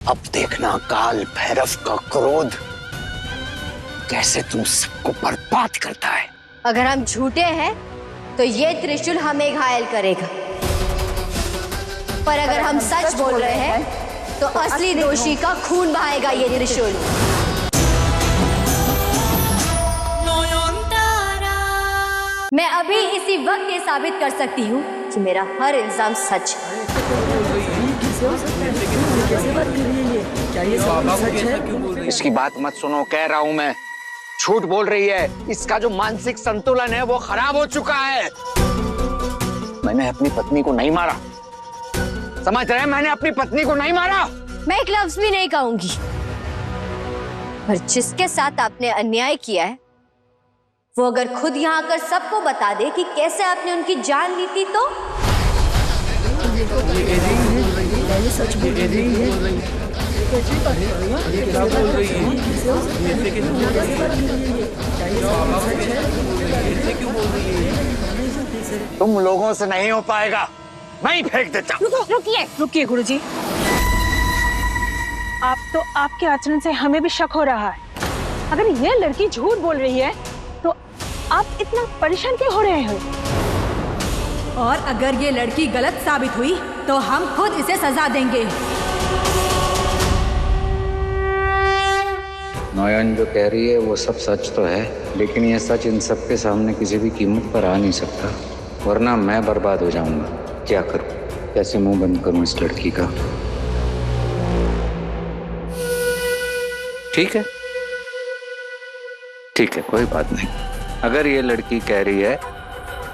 अब देखना काल भैरव का क्रोध कैसे तुम सबको बर्बाद करता है। अगर हम झूठे हैं तो ये त्रिशूल हमें घायल करेगा, पर अगर हम सच बोल रहे हैं तो असली दोषी का खून बहाएगा ये त्रिशूल। मैं अभी इसी वक्त ये साबित कर सकती हूँ कि मेरा हर इल्जाम सच है। इसकी बात मत सुनो, कह रहा हूं मैं, झूठ बोल रही है। इसका जो मानसिक संतुलन है वो खराब हो चुका है। मैंने अपनी पत्नी को नहीं मारा, समझ रहे हैं? मैंने अपनी पत्नी को नहीं मारा। मैं एक लफ्ज भी नहीं कहूंगी, पर जिसके साथ आपने अन्याय किया है वो अगर खुद यहाँ आकर सबको बता दे कि कैसे आपने उनकी जान ली थी तो सच बोल रही है। तुम लोगों से नहीं हो पाएगा, मैं ही फेंक देता। रुकिए रुकिए गुरुजी, तो आपके आचरण से हमें भी शक हो रहा है। अगर ये लड़की झूठ बोल रही है तो आप इतना परेशान क्यों हो रहे हैं? और अगर ये लड़की गलत साबित हुई तो हम खुद इसे सजा देंगे। नयन जो कह रही है वो सब सच तो है, लेकिन ये सच इन सब के सामने किसी भी कीमत पर आ नहीं सकता, वरना मैं बर्बाद हो जाऊंगा। क्या करूं, कैसे मुंह बंद करूं इस लड़की का? ठीक है ठीक है, कोई बात नहीं। अगर ये लड़की कह रही है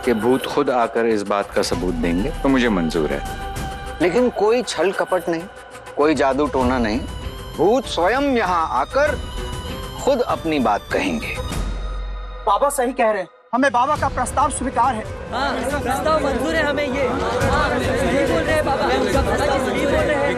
कि भूत खुद आकर इस बात का सबूत देंगे तो मुझे मंजूर है, लेकिन कोई छल कपट नहीं, कोई जादू टोना नहीं। भूत स्वयं यहाँ आकर खुद अपनी बात कहेंगे। बाबा सही कह रहे हैं, हमें बाबा का प्रस्ताव स्वीकार है। हाँ, प्रस्ताव मंजूर है हमें। ये सही बोल रहे हैं बाबा, सही बोल रहे हैं।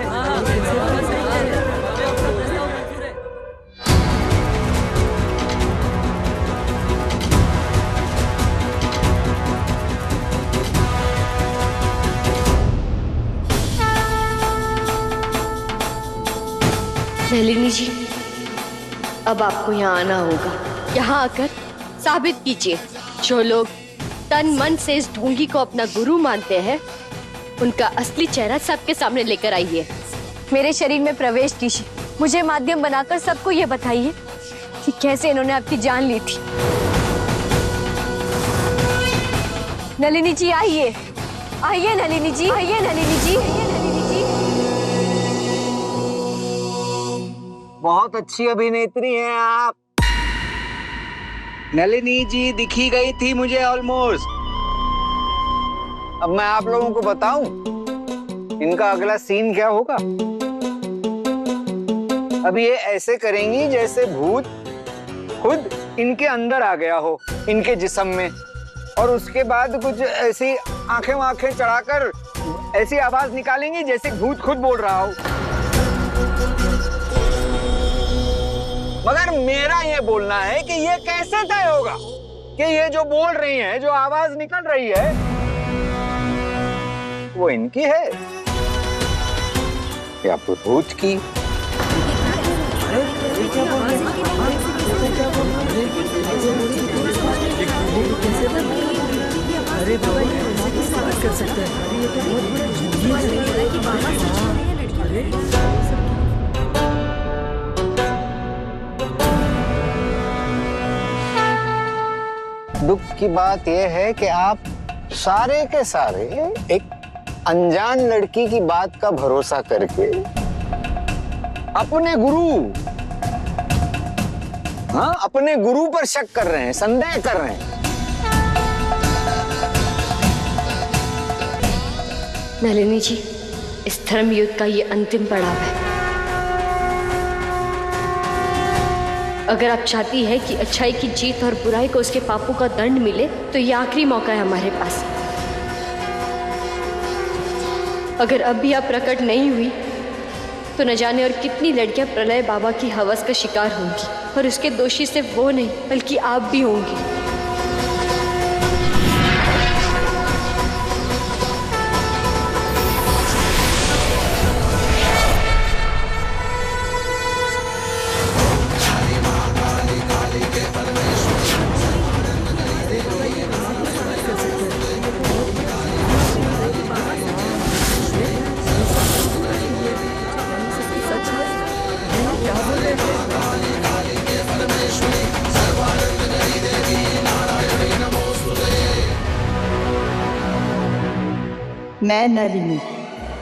नलिनी जी, अब आपको यहाँ आना होगा। यहाँ आकर साबित कीजिए, जो लोग तन मन से इस ढोंगी को अपना गुरु मानते हैं उनका असली चेहरा सबके सामने लेकर आइए। मेरे शरीर में प्रवेश कीजिए, मुझे माध्यम बनाकर सबको ये बताइए कि कैसे इन्होंने आपकी जान ली थी। नलिनी जी आइए, आइए नलिनी जी, आइए नलिनी जी, आइए नलिनी जी। बहुत अच्छी अभिनेत्री हैं आप। नलिनी जी दिखी गई थी मुझे ऑलमोस्ट। अब मैं आप लोगों को बताऊं इनका अगला सीन क्या होगा। अब ये ऐसे करेंगी जैसे भूत खुद इनके अंदर आ गया हो, इनके जिस्म में, और उसके बाद कुछ ऐसी आंखें वाखें चढ़ाकर ऐसी आवाज निकालेंगी जैसे भूत खुद बोल रहा हो। मगर मेरा ये बोलना है कि ये कैसे तय होगा कि ये जो बोल रही हैं, जो आवाज निकल रही है, वो इनकी है या भूत की? अरे बाबा कर सकते हैं। दुख की बात यह है कि आप सारे के सारे एक अनजान लड़की की बात का भरोसा करके अपने गुरु, हाँ, अपने गुरु पर शक कर रहे हैं, संदेह कर रहे हैं। नलिनी जी, इस धर्म युद्ध का ये अंतिम पड़ाव है। अगर आप चाहती है कि अच्छाई की जीत और बुराई को उसके पापों का दंड मिले तो ये आखिरी मौका है हमारे पास। अगर अब भी आप प्रकट नहीं हुई तो न जाने और कितनी लड़कियां प्रलय बाबा की हवस का शिकार होंगी, और उसके दोषी सिर्फ वो नहीं बल्कि आप भी होंगी। मैं नलिनी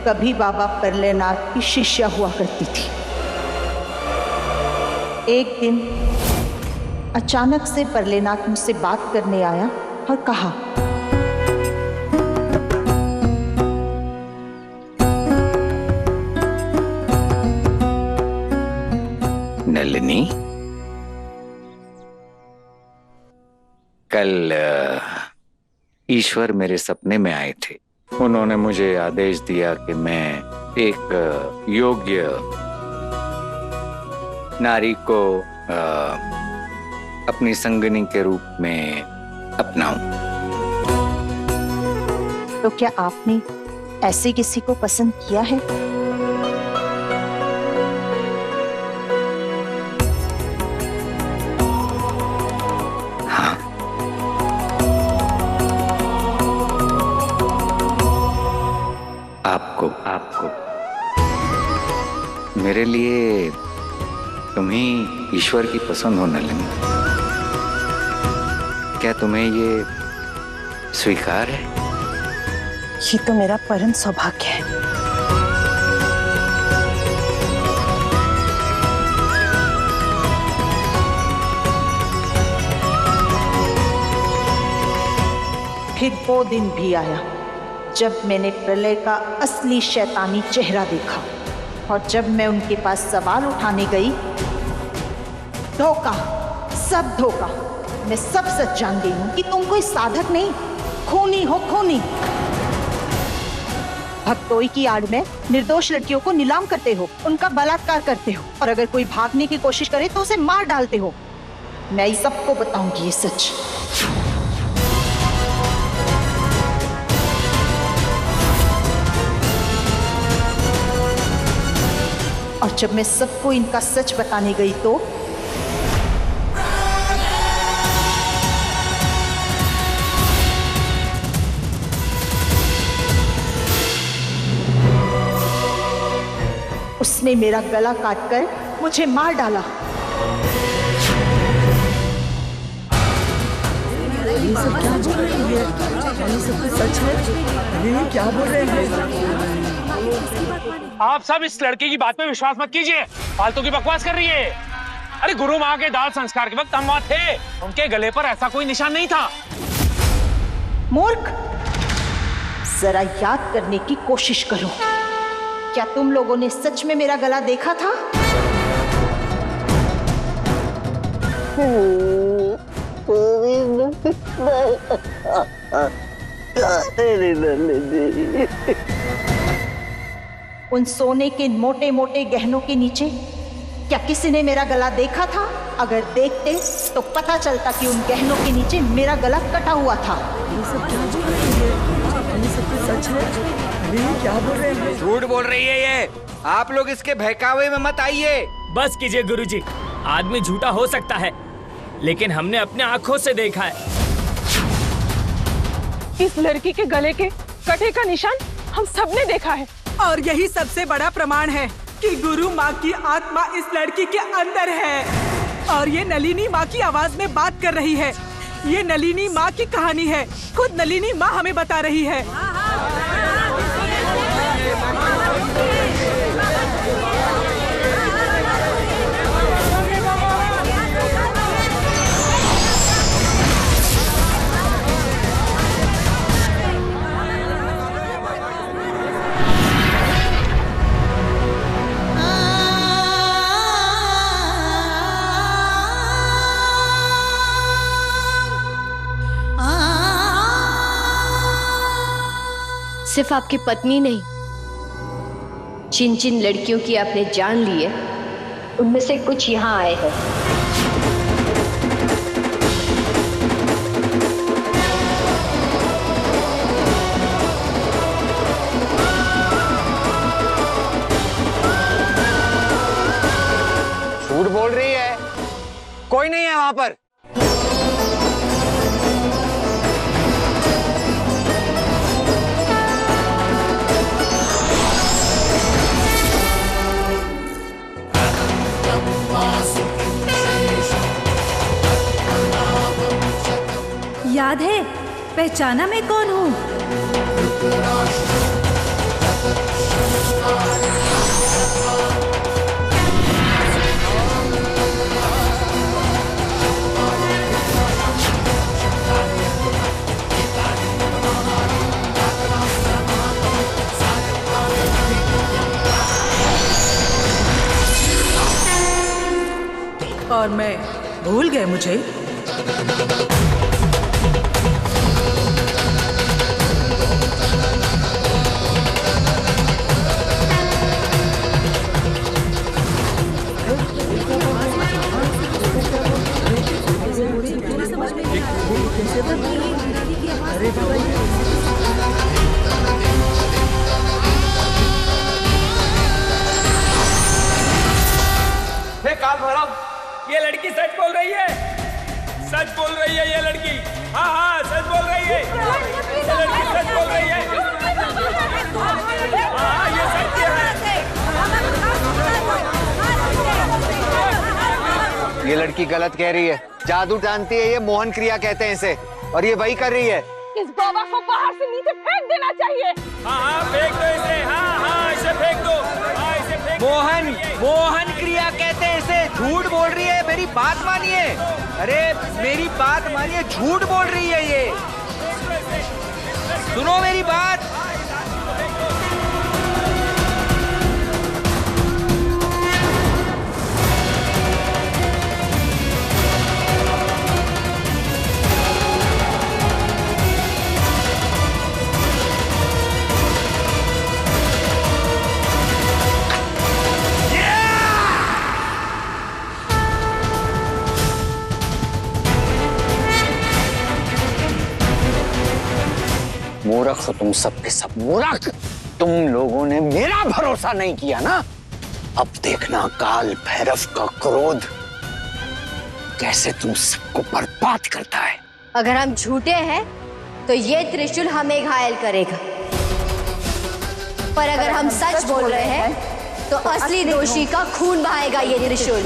कभी बाबा प्रलयनाथ की शिष्या हुआ करती थी। एक दिन अचानक से प्रलयनाथ मुझसे बात करने आया और कहा, नलिनी, कल ईश्वर मेरे सपने में आए थे। उन्होंने मुझे आदेश दिया कि मैं एक योग्य नारी को अपनी संगिनी के रूप में अपनाऊं। तो क्या आपने ऐसे किसी को पसंद किया है? आपको मेरे लिए तुम ही ईश्वर की पसंद हो नलिनी। क्या तुम्हें ये स्वीकार है? ये तो मेरा परम सौभाग्य है। फिर वो दिन भी आया जब मैंने प्रलय का असली शैतानी चेहरा देखा, और जब मैं उनके पास सवाल उठाने गई, धोखा, सब धोखा। मैं सब सच जान गई हूं कि तुम कोई साधक नहीं, खूनी हो, खूनी। भक्तोई की आड़ में निर्दोष लड़कियों को नीलाम करते हो, उनका बलात्कार करते हो, और अगर कोई भागने की कोशिश करे तो उसे मार डालते हो। मैं सबको बताऊंगी ये सच। और जब मैं सबको इनका सच बताने गई तो उसने मेरा गला काटकर मुझे मार डाला। ये सब क्या बोल रही है? ये सब तो सच है। ये क्या बोल रहे हैं? आप सब इस लड़के की बात पे विश्वास मत कीजिए, फालतू की बकवास कर रही है। अरे गुरु माँ के दाह संस्कार के वक्त हम वहां थे, उनके गले पर ऐसा कोई निशान नहीं था। मूर्ख, जरा याद करने की कोशिश करो। क्या तुम लोगों ने सच में मेरा गला देखा था? उन सोने के मोटे मोटे गहनों के नीचे क्या किसी ने मेरा गला देखा था? अगर देखते तो पता चलता कि उन गहनों के नीचे मेरा गला कटा हुआ था। ये सब क्या बोल रही है? ये सब तो सच है। अरे ये क्या बोल रहे हैं? झूठ बोल रही है ये। आप लोग इसके बहकावे में मत आइए। बस कीजिए गुरुजी, आदमी झूठा हो सकता है, लेकिन हमने अपने आंखों से देखा है। इस लड़की के गले के कटे का निशान हम सबने देखा है, और यही सबसे बड़ा प्रमाण है कि गुरु माँ की आत्मा इस लड़की के अंदर है, और ये नलिनी माँ की आवाज में बात कर रही है। ये नलिनी माँ की कहानी है, खुद नलिनी माँ हमें बता रही है। सिर्फ आपकी पत्नी नहीं, जिन जिन लड़कियों की आपने जान ली है, उनमें से कुछ यहाँ आए हैं। झूठ बोल रही है, कोई नहीं है वहां पर। याद है, पहचाना मैं कौन हूँ? और मैं भूल गए मुझे। काल भैरव, ये लड़की सच बोल रही है, सच बोल रही है ये लड़की। हाँ हाँ सच बोल रही है, ये लड़की सच बोल रही है। हाँ ये सत्य है। ये लड़की गलत कह रही है, जादू जानती है, ये मोहन क्रिया कहते हैं इसे, और ये वही कर रही है। इस बाबा को बाहर से नीचे फेंक देना चाहिए। हाँ हाँ फेंक दो इसे, हाँ हाँ इसे फेंक दो, हाँ इसे फेंक दो। मोहन क्रिया कहते हैं इसे। झूठ बोल रही है, मेरी बात मानिए। अरे मेरी बात मानिए, झूठ बोल रही है ये। सुनो मेरी बात। मूर्ख हो तुम सब के सब, मूर्ख। तुम लोगों ने मेरा भरोसा नहीं किया ना, अब देखना काल भैरव का क्रोध कैसे तुम सबको बर्बाद करता है। अगर हम झूठे हैं तो ये त्रिशूल हमें घायल करेगा, पर अगर हम सच बोल रहे हैं तो असली दोषी का खून बहाएगा ये त्रिशूल।